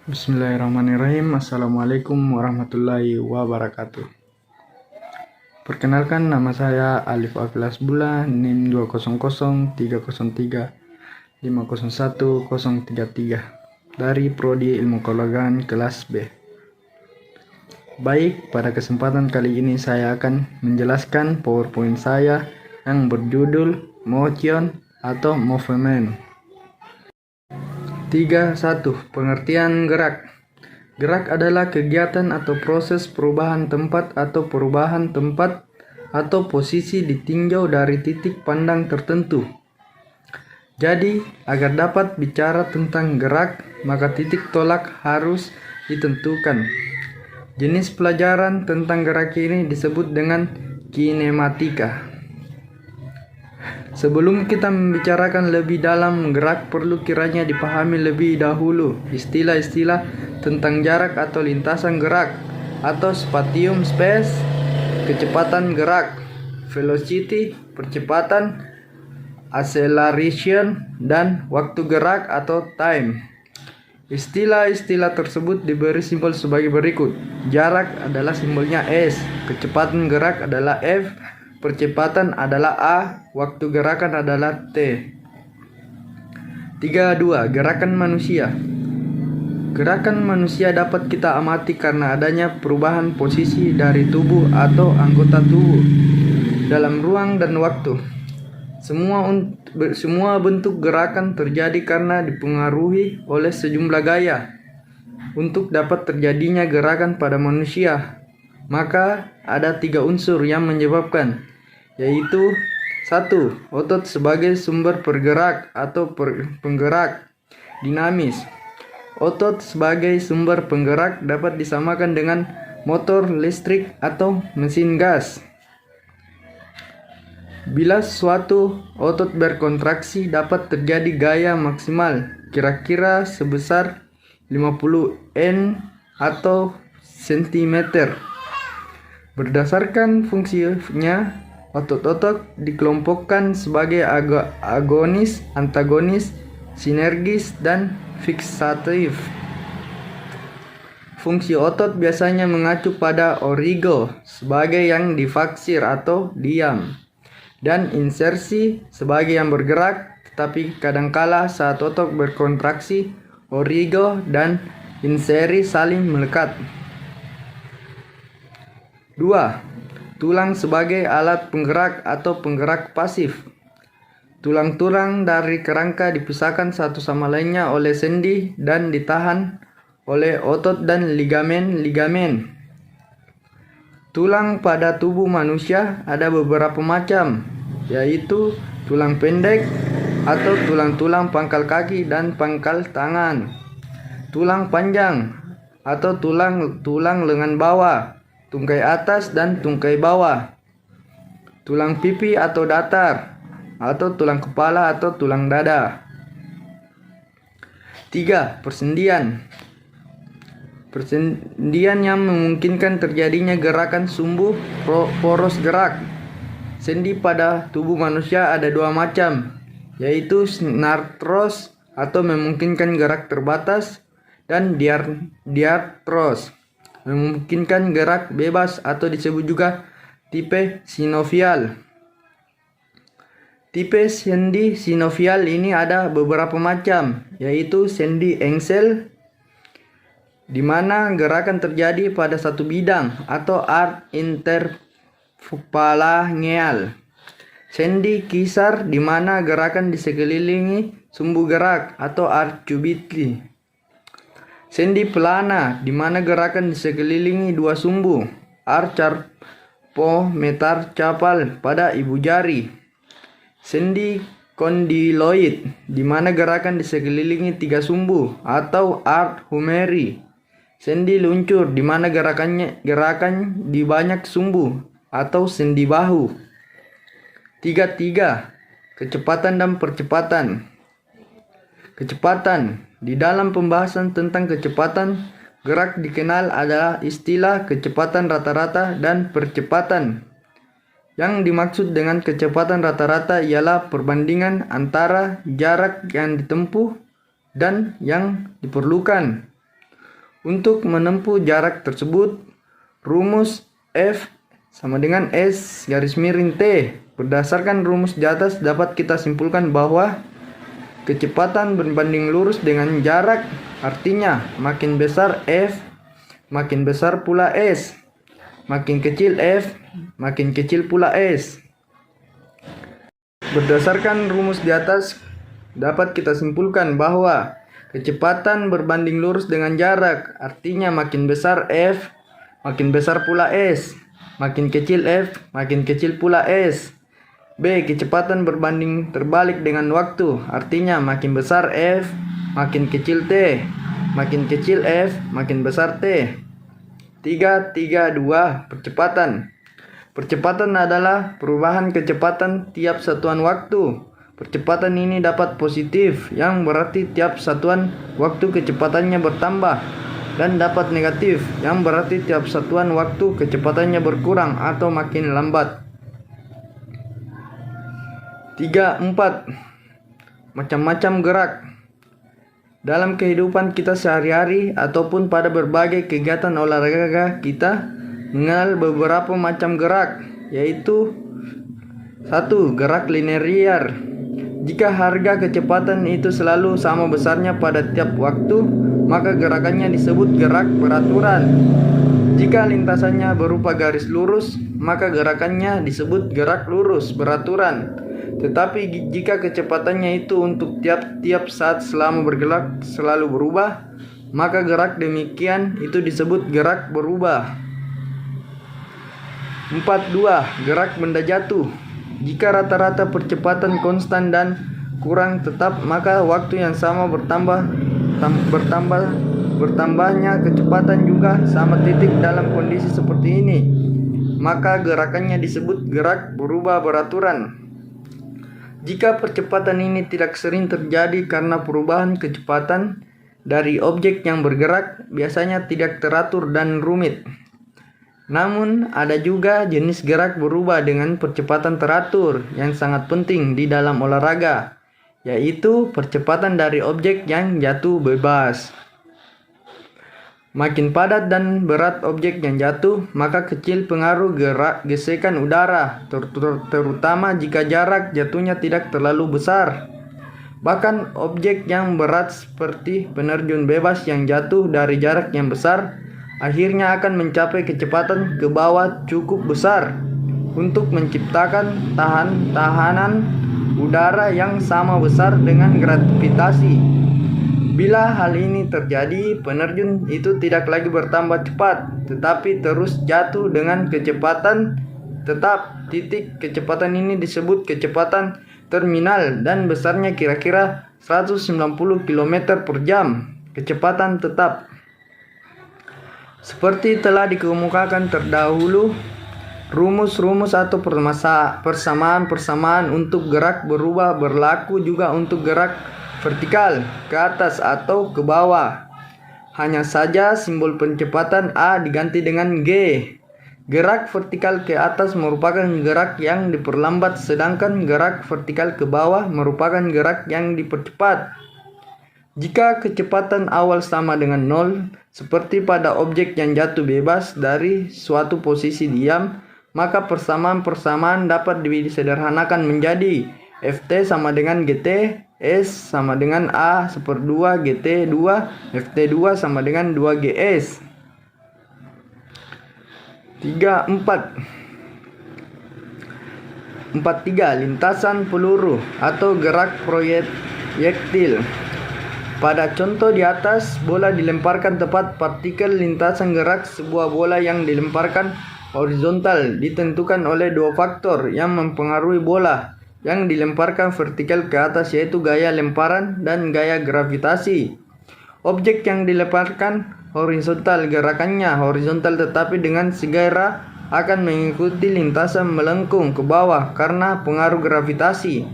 Bismillahirrahmanirrahim. Assalamualaikum warahmatullahi wabarakatuh. Perkenalkan, nama saya Alif Afilas Bula, NIM 20030350133 dari Prodi Ilmu Keluargaan kelas B. Baik, pada kesempatan kali ini saya akan menjelaskan PowerPoint saya yang berjudul Motion atau Movement. 3.1. Pengertian gerak. Gerak adalah kegiatan atau proses perubahan tempat atau posisi ditinjau dari titik pandang tertentu. Jadi, agar dapat bicara tentang gerak, maka titik tolak harus ditentukan. Jenis pelajaran tentang gerak ini disebut dengan kinematika. Sebelum kita membicarakan lebih dalam gerak, perlu kiranya dipahami lebih dahulu istilah-istilah tentang jarak atau lintasan gerak, atau spatium space, kecepatan gerak, velocity, percepatan, acceleration, dan waktu gerak atau time. Istilah-istilah tersebut diberi simbol sebagai berikut. Jarak adalah simbolnya S, kecepatan gerak adalah F, percepatan adalah A, waktu gerakan adalah T. 3.2. Gerakan manusia. Gerakan manusia dapat kita amati karena adanya perubahan posisi dari tubuh atau anggota tubuh dalam ruang dan waktu. Semua bentuk gerakan terjadi karena dipengaruhi oleh sejumlah gaya. Untuk dapat terjadinya gerakan pada manusia, maka ada 3 unsur yang menyebabkan, yaitu 1. Otot sebagai sumber pergerak atau penggerak dinamis. Otot sebagai sumber penggerak dapat disamakan dengan motor listrik atau mesin gas. Bila suatu otot berkontraksi, dapat terjadi gaya maksimal kira-kira sebesar 50 N atau cm. Berdasarkan fungsinya, otot-otot dikelompokkan sebagai agonis, antagonis, sinergis, dan fiksatif. Fungsi otot biasanya mengacu pada origo sebagai yang difaksir atau diam, dan insersi sebagai yang bergerak, tetapi kadangkala saat otot berkontraksi, origo dan inseri saling melekat. 2. Tulang sebagai alat penggerak atau penggerak pasif. Tulang-tulang dari kerangka dipisahkan satu sama lainnya oleh sendi dan ditahan oleh otot dan ligamen-ligamen. Tulang pada tubuh manusia ada beberapa macam, yaitu tulang pendek atau tulang-tulang pangkal kaki dan pangkal tangan, tulang panjang atau tulang lengan bawah, tungkai atas dan tungkai bawah, tulang pipi atau datar, atau tulang kepala atau tulang dada. 3. Persendian. Persendian yang memungkinkan terjadinya gerakan sumbu poros gerak. Sendi pada tubuh manusia ada 2 macam, yaitu synarthros atau memungkinkan gerak terbatas, dan diarthros memungkinkan gerak bebas atau disebut juga tipe sinovial. Tipe sendi sinovial ini ada beberapa macam, yaitu sendi engsel, di mana gerakan terjadi pada satu bidang atau arc interphalangeal. Sendi kisar, di mana gerakan disekelilingi sumbu gerak atau arc cubital. Sendi pelana, di mana gerakan disekelilingi 2 sumbu, arc carpometacarpal pada ibu jari. Sendi condyloid, di mana gerakan disekelilingi 3 sumbu atau arc humeri. Sendi luncur, di mana gerakan di banyak sumbu atau sendi bahu. 3.3. Kecepatan dan percepatan. Kecepatan. Di dalam pembahasan tentang kecepatan gerak dikenal adalah istilah kecepatan rata-rata dan percepatan. Yang dimaksud dengan kecepatan rata-rata ialah perbandingan antara jarak yang ditempuh dan yang diperlukan Untuk menempuh jarak tersebut, rumus F sama dengan S garis miring T. Berdasarkan rumus di atas dapat kita simpulkan bahwa kecepatan berbanding lurus dengan jarak, artinya makin besar F, makin besar pula S. Makin kecil F, makin kecil pula S. Berdasarkan rumus di atas dapat kita simpulkan bahwa kecepatan berbanding lurus dengan jarak, artinya makin besar F, makin besar pula S. Makin kecil F, makin kecil pula S. B. Kecepatan berbanding terbalik dengan waktu, artinya makin besar F, makin kecil T. Makin kecil F, makin besar T. 3-3-2 percepatan. Percepatan adalah perubahan kecepatan tiap satuan waktu. Percepatan ini dapat positif, yang berarti tiap satuan waktu kecepatannya bertambah, dan dapat negatif, yang berarti tiap satuan waktu kecepatannya berkurang atau makin lambat. 3-4 macam-macam gerak. Dalam kehidupan kita sehari-hari ataupun pada berbagai kegiatan olahraga, kita mengenal beberapa macam gerak, yaitu 1. Gerak linear. Jika harga kecepatan itu selalu sama besarnya pada tiap waktu, maka gerakannya disebut gerak beraturan. Jika lintasannya berupa garis lurus, maka gerakannya disebut gerak lurus beraturan. Tetapi jika kecepatannya itu untuk tiap-tiap saat selama bergerak selalu berubah, maka gerak demikian itu disebut gerak berubah. 4.2 Gerak benda jatuh. Jika rata-rata percepatan konstan dan kurang tetap, maka waktu yang sama bertambahnya kecepatan juga sama titik. Dalam kondisi seperti ini, maka gerakannya disebut gerak berubah beraturan. Jika percepatan ini tidak sering terjadi karena perubahan kecepatan dari objek yang bergerak, biasanya tidak teratur dan rumit. Namun, ada juga jenis gerak berubah dengan percepatan teratur yang sangat penting di dalam olahraga, yaitu percepatan dari objek yang jatuh bebas. Makin padat dan berat objek yang jatuh, maka kecil pengaruh gerak gesekan udara, terutama jika jarak jatuhnya tidak terlalu besar. Bahkan objek yang berat seperti penerjun bebas yang jatuh dari jarak yang besar, akhirnya akan mencapai kecepatan ke bawah cukup besar untuk menciptakan tahanan udara yang sama besar dengan gravitasi. Bila hal ini terjadi, penerjun itu tidak lagi bertambah cepat, tetapi terus jatuh dengan kecepatan tetap. Titik kecepatan ini disebut kecepatan terminal dan besarnya kira-kira 190 km per jam. Kecepatan tetap. Seperti telah dikemukakan terdahulu, rumus-rumus atau persamaan-persamaan untuk gerak berubah berlaku juga untuk gerak vertikal ke atas atau ke bawah. Hanya saja simbol percepatan A diganti dengan G. Gerak vertikal ke atas merupakan gerak yang diperlambat, sedangkan gerak vertikal ke bawah merupakan gerak yang dipercepat. Jika kecepatan awal sama dengan 0, seperti pada objek yang jatuh bebas dari suatu posisi diam, maka persamaan-persamaan dapat disederhanakan menjadi Ft sama dengan Gt, S sama dengan A /2 Gt2, Ft2 sama dengan 2 Gs. 4.3 Lintasan peluru atau gerak proyektil. Pada contoh di atas, bola dilemparkan tepat. Partikel lintasan gerak sebuah bola yang dilemparkan horizontal ditentukan oleh dua faktor yang mempengaruhi bola yang dilemparkan vertikal ke atas, yaitu gaya lemparan dan gaya gravitasi. Objek yang dilemparkan horizontal, gerakannya horizontal, tetapi dengan segera akan mengikuti lintasan melengkung ke bawah karena pengaruh gravitasi.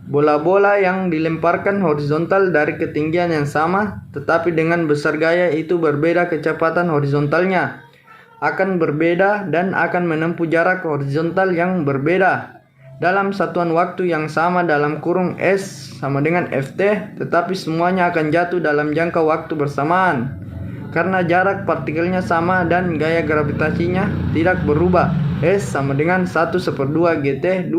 Bola-bola yang dilemparkan horizontal dari ketinggian yang sama, tetapi dengan besar gaya itu berbeda, kecepatan horizontalnya akan berbeda dan akan menempuh jarak horizontal yang berbeda dalam satuan waktu yang sama dalam kurung S sama dengan Ft, tetapi semuanya akan jatuh dalam jangka waktu bersamaan. karena jarak partikelnya sama dan gaya gravitasinya tidak berubah. S sama dengan 1/2 GT2.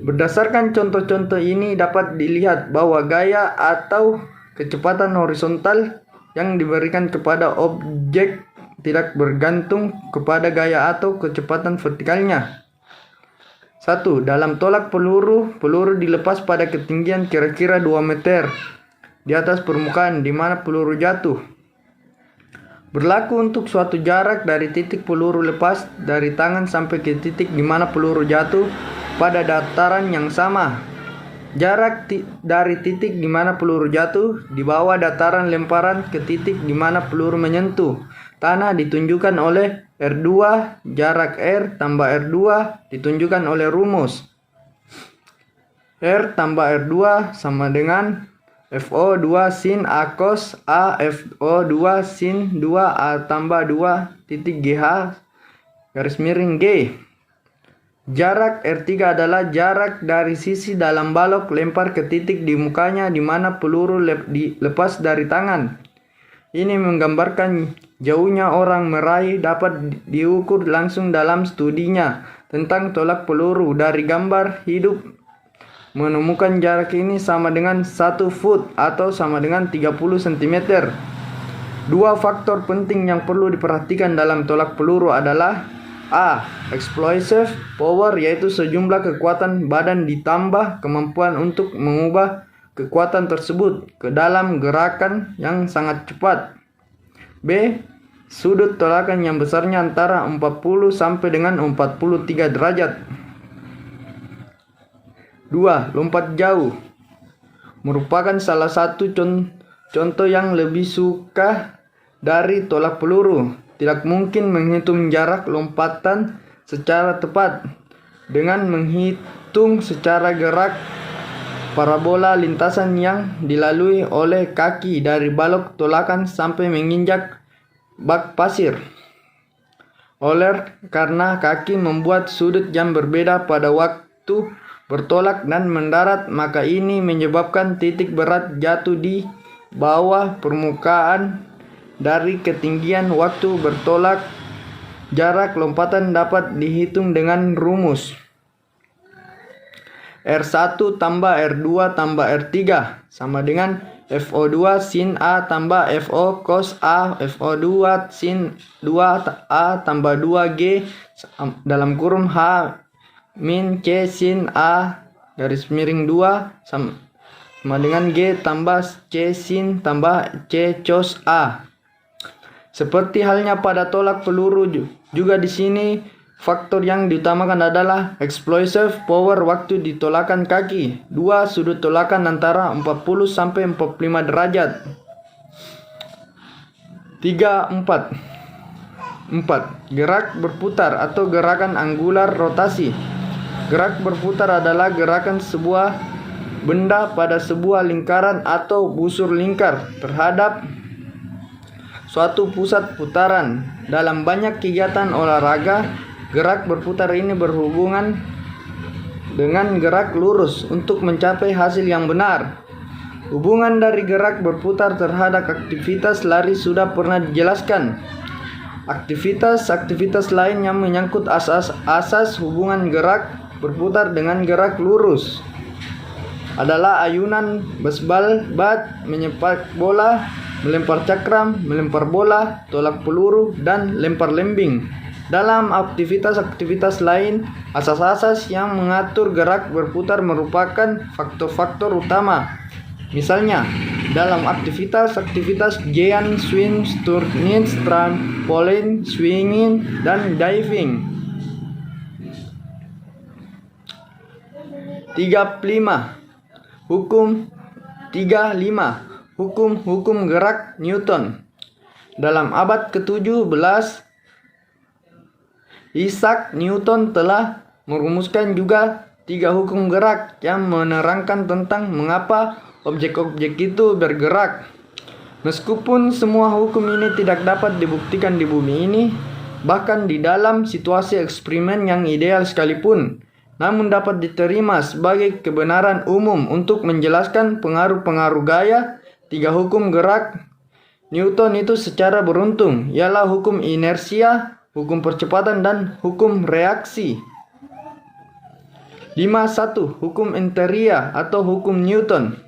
Berdasarkan contoh-contoh ini dapat dilihat bahwa gaya atau kecepatan horizontal yang diberikan kepada objek tidak bergantung kepada gaya atau kecepatan vertikalnya. 1. Dalam tolak peluru, peluru dilepas pada ketinggian kira-kira 2 meter di atas permukaan di mana peluru jatuh. Berlaku untuk suatu jarak dari titik peluru lepas dari tangan sampai ke titik di mana peluru jatuh pada dataran yang sama. Jarak dari titik di mana peluru jatuh di bawah dataran lemparan ke titik di mana peluru menyentuh tanah ditunjukkan oleh R2, jarak R tambah R2 ditunjukkan oleh rumus R tambah R2 sama dengan FO2 sin A cos A FO2 sin 2A tambah 2 titik GH garis miring G. Jarak R3 adalah jarak dari sisi dalam balok lempar ke titik di mukanya di mana peluru dilepas dari tangan. Ini menggambarkan jauhnya orang meraih dapat diukur langsung dalam studinya tentang tolak peluru. Dari gambar hidup menemukan jarak ini sama dengan 1 foot atau sama dengan 30 cm. Dua faktor penting yang perlu diperhatikan dalam tolak peluru adalah A. Explosive power, yaitu sejumlah kekuatan badan ditambah kemampuan untuk mengubah kekuatan tersebut ke dalam gerakan yang sangat cepat. B. Sudut tolakan yang besarnya antara 40 sampai dengan 43 derajat. 2. Lompat jauh merupakan salah satu contoh yang lebih suka dari tolak peluru. Tidak mungkin menghitung jarak lompatan secara tepat dengan menghitung secara gerak parabola lintasan yang dilalui oleh kaki dari balok tolakan sampai menginjak bak pasir. Karena kaki membuat sudut yang berbeda pada waktu bertolak dan mendarat, maka ini menyebabkan titik berat jatuh di bawah permukaan. Dari ketinggian waktu bertolak, jarak lompatan dapat dihitung dengan rumus R1 tambah R2 tambah R3 sama dengan FO2 sin A tambah FO cos A FO2 sin 2A tambah 2G dalam kurung H min C sin A garis miring 2 sama dengan G tambah C sin tambah C cos A. Seperti halnya pada tolak peluru juga di sini faktor yang diutamakan adalah explosive power waktu ditolakan kaki. 2. Sudut tolakan antara 40 sampai 45 derajat. 3. 4. Gerak berputar atau gerakan angular rotasi. Gerak berputar adalah gerakan sebuah benda pada sebuah lingkaran atau busur lingkar terhadap suatu pusat putaran. Dalam banyak kegiatan olahraga, gerak berputar ini berhubungan dengan gerak lurus untuk mencapai hasil yang benar. Hubungan dari gerak berputar terhadap aktivitas lari sudah pernah dijelaskan. Aktivitas lain yang menyangkut asas hubungan gerak berputar dengan gerak lurus adalah ayunan baseball bat, menyepak bola, melempar cakram, melempar bola, tolak peluru, dan lempar lembing. Dalam aktivitas lain, asas-asas yang mengatur gerak berputar merupakan faktor-faktor utama. Misalnya, dalam aktivitas giant swing, turning, trampoline, swinging, dan diving. 35. Hukum gerak Newton. Dalam abad ke-17, Isaac Newton telah merumuskan juga 3 hukum gerak yang menerangkan tentang mengapa objek-objek itu bergerak. Meskipun semua hukum ini tidak dapat dibuktikan di bumi ini, bahkan di dalam situasi eksperimen yang ideal sekalipun, namun dapat diterima sebagai kebenaran umum untuk menjelaskan pengaruh-pengaruh gaya. 3 hukum gerak Newton itu secara beruntung, ialah hukum inersia, hukum percepatan, dan hukum reaksi. 5.1. Hukum enteria atau hukum Newton.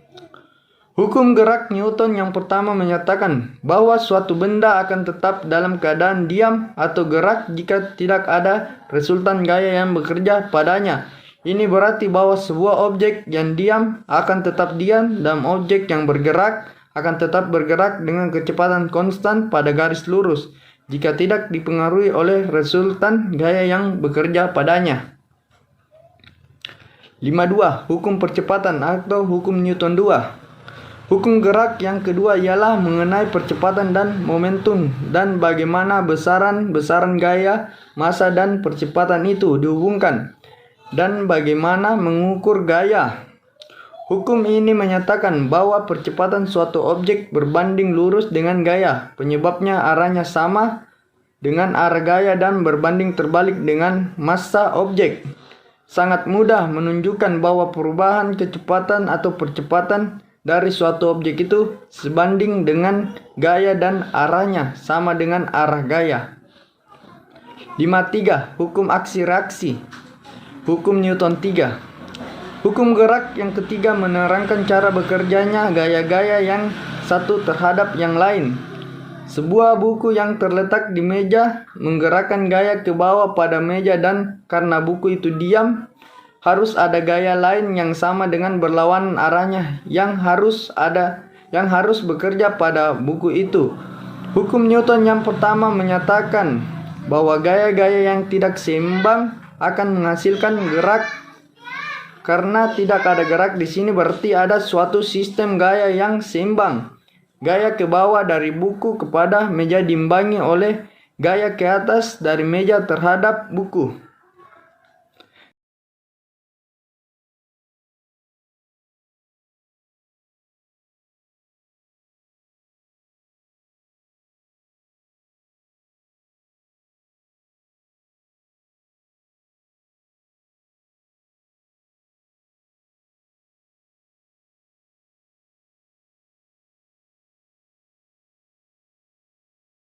Hukum gerak Newton yang pertama menyatakan bahwa suatu benda akan tetap dalam keadaan diam atau gerak jika tidak ada resultan gaya yang bekerja padanya. Ini berarti bahwa sebuah objek yang diam akan tetap diam dan objek yang bergerak akan tetap bergerak dengan kecepatan konstan pada garis lurus jika tidak dipengaruhi oleh resultan gaya yang bekerja padanya. 5.2. Hukum percepatan atau hukum Newton 2. Hukum gerak yang kedua ialah mengenai percepatan dan momentum dan bagaimana besaran-besaran gaya, massa, dan percepatan itu dihubungkan dan bagaimana mengukur gaya. Hukum ini menyatakan bahwa percepatan suatu objek berbanding lurus dengan gaya, penyebabnya arahnya sama dengan arah gaya dan berbanding terbalik dengan massa objek. Sangat mudah menunjukkan bahwa perubahan kecepatan atau percepatan dari suatu objek itu sebanding dengan gaya dan arahnya sama dengan arah gaya. 5.3. Hukum aksi reaksi. Hukum Newton 3. Hukum gerak yang ketiga menerangkan cara bekerjanya gaya-gaya yang satu terhadap yang lain. Sebuah buku yang terletak di meja menggerakkan gaya ke bawah pada meja dan karena buku itu diam, harus ada gaya lain yang sama dengan berlawanan arahnya yang harus bekerja pada buku itu. Hukum Newton yang pertama menyatakan bahwa gaya-gaya yang tidak seimbang akan menghasilkan gerak. Karena tidak ada gerak di sini berarti ada suatu sistem gaya yang seimbang. Gaya ke bawah dari buku kepada meja diimbangi oleh gaya ke atas dari meja terhadap buku.